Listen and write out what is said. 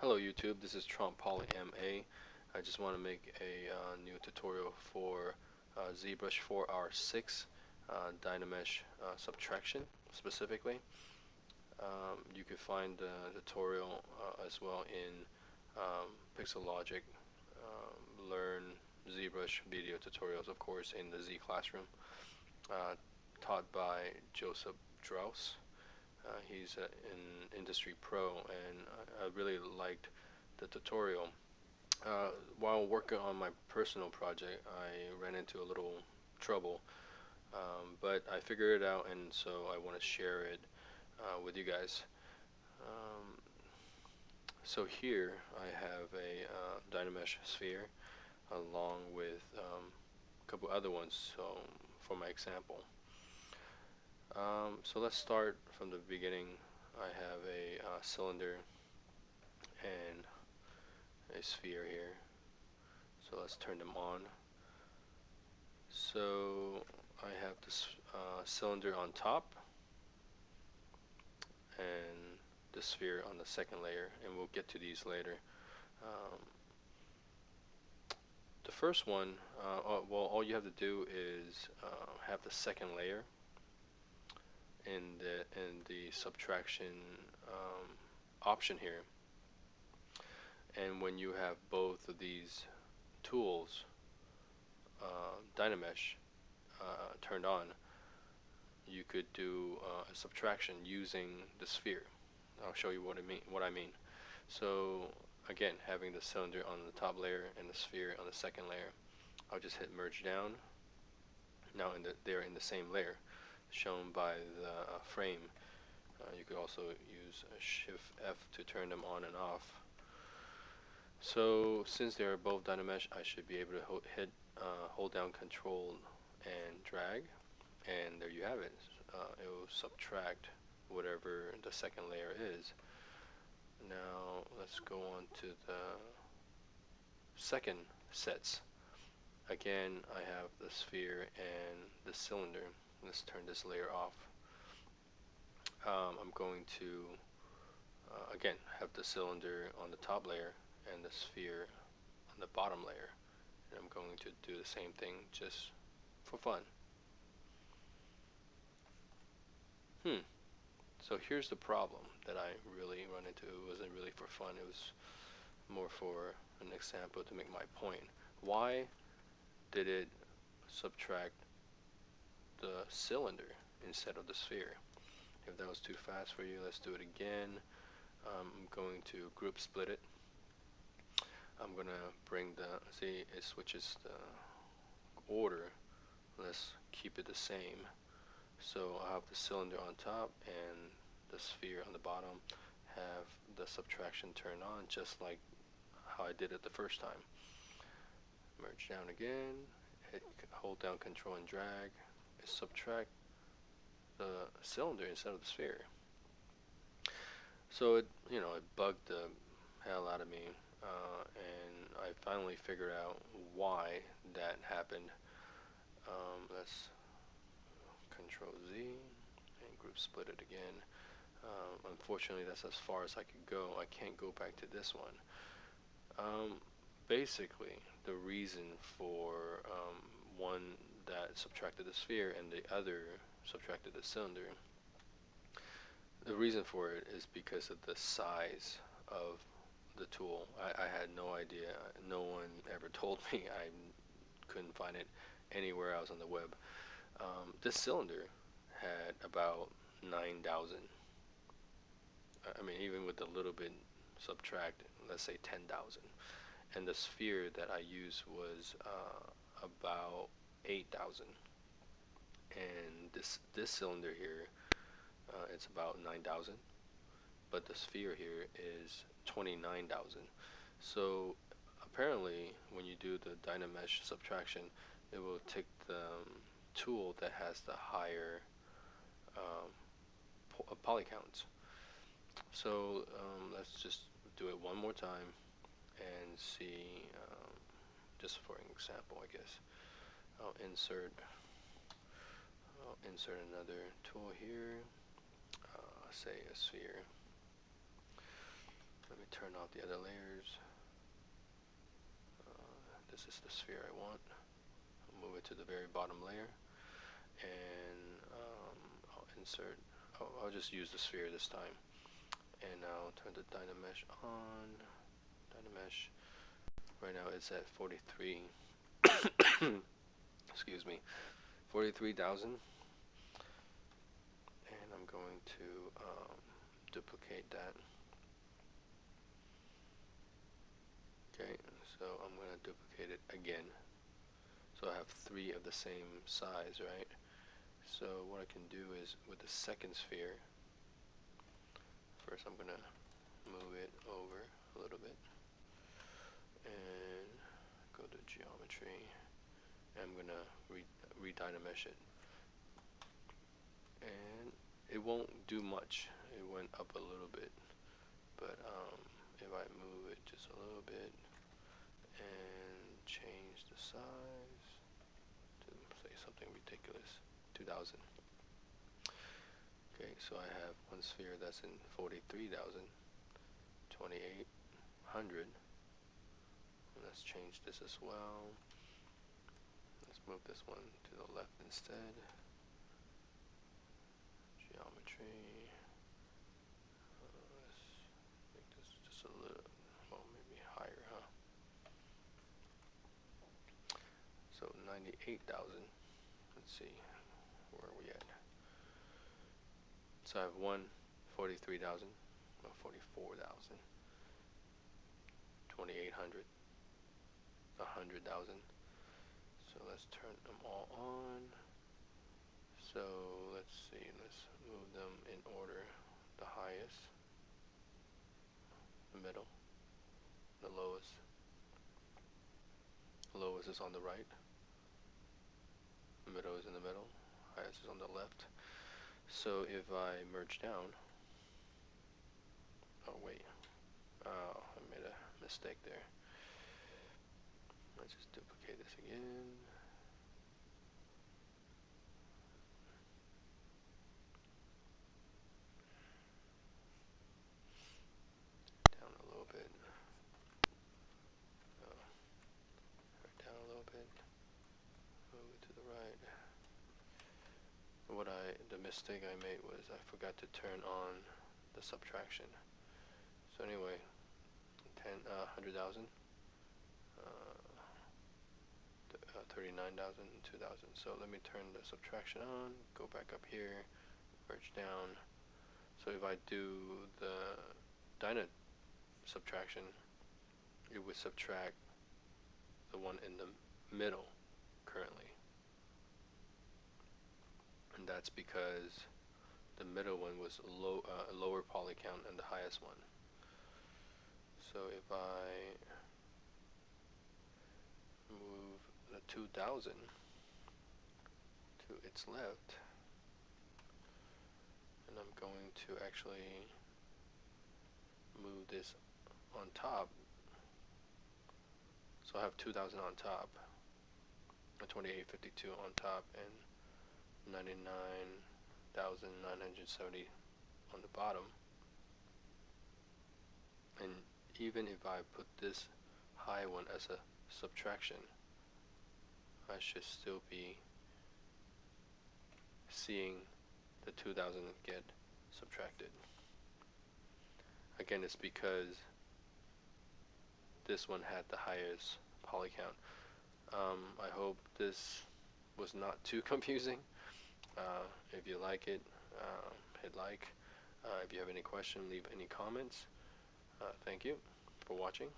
Hello YouTube, this is Trump Poly MA. I just want to make a new tutorial for ZBrush 4R6 Dynamesh Subtraction specifically. You can find the tutorial as well in Pixologic Learn ZBrush video tutorials, of course, in the Z Classroom, uh, taught by Joseph Draus. He's an industry pro, and I really liked the tutorial. Uh, while working on my personal project, I ran into a little trouble, but I figured it out, and so I want to share it with you guys. Um, so here I have a Dynamesh sphere along with a couple other ones. So for my example, so let's start from the beginning. I have a cylinder and a sphere here. So let's turn them on. So I have this cylinder on top and the sphere on the second layer, and we'll get to these later. Um, the first one, well, all you have to do is have the second layer in the subtraction option here, and when you have both of these tools, Dynamesh, turned on, you could do a subtraction using the sphere. I'll show you what I mean. So again, having the cylinder on the top layer and the sphere on the second layer, I'll just hit merge down. Now they're in the same layer, shown by the frame. You could also use Shift F to turn them on and off. So since they're both Dynamesh, I should be able to hold down Control and drag, and there you have it. It will subtract whatever the second layer is. Now let's go on to the second sets. Again, I have the sphere and the cylinder. Let's turn this layer off. I'm going to again have the cylinder on the top layer and the sphere on the bottom layer, and I'm going to do the same thing just for fun. So here's the problem that I really run into. It wasn't really for fun, it was more for an example to make my point. Why did it subtract the cylinder instead of the sphere? If that was too fast for you, let's do it again. I'm going to group split it. I'm gonna bring the, see, it switches the order. Let's keep it the same. So I have the cylinder on top and the sphere on the bottom. Have the subtraction turned on just like how I did it the first time. Merge down again, hold down Control and drag, subtract the cylinder instead of the sphere. So it bugged the hell out of me, and I finally figured out why that happened. Let's Control Z and group split it again. Unfortunately, that's as far as I could go. I can't go back to this one. Basically, the reason for one that subtracted the sphere and the other subtracted the cylinder, the reason for it is because of the size of the tool. I had no idea. No one ever told me. I couldn't find it anywhere else on the web. This cylinder had about 9,000. I mean, even with a little bit subtract, let's say 10,000. And the sphere that I used was about 8,000. And this cylinder here, it's about 9,000. But the sphere here is 29,000. So apparently, when you do the Dynamesh subtraction, it will take the tool that has the higher um, poly counts. So let's just do it one more time and see, just for an example, I guess. I'll insert another tool here, say a sphere. Let me turn off the other layers. This is the sphere I want. I'll move it to the very bottom layer, and I'll insert. I'll just use the sphere this time, and I'll turn the Dynamesh on. Dynamesh. Right now it's at 43. Excuse me, 43,000, and I'm going to duplicate that. Okay, so I'm going to duplicate it again. So I have 3 of the same size, right? So what I can do is with the second sphere, first I'm going to move it over a little bit and go to geometry. And I'm going to re-Dynamesh it. And it won't do much. It went up a little bit. But if I move it just a little bit and change the size to say something ridiculous, 2000. Okay, so I have one sphere that's in 43,000, 2800. Let's change this as well. Let's move this one to the left instead. Geometry. Let's make this just a little, well, maybe higher, huh? So 98,000. Let's see, where are we at? So I have 43,000, 44,000, 2,800, 100,000. So let's turn them all on. So let's see, let's move them in order. The highest, the middle, the lowest. The lowest is on the right. The middle is in the middle. Highest is on the left. So if I merge down, oh wait, I made a mistake there. Let's just duplicate this again. Down a little bit. Down a little bit. Move it to the right. The mistake I made was I forgot to turn on the subtraction. So anyway, 100,000, 39,000, 2,000. So let me turn the subtraction on, go back up here, merge down. So if I do the Dyna subtraction, it would subtract the one in the middle currently. And that's because the middle one was a lower poly count than the highest one. So if I move the 2000 to its left, and I'm going to actually move this on top. So I have 2000 on top, 2852 on top, and 99,970 on the bottom. And even if I put this high one as a subtraction, I should still be seeing the 2000 get subtracted. Again, it's because this one had the highest poly count. I hope this was not too confusing. If you like it, hit like. If you have any question, leave any comments. Thank you for watching.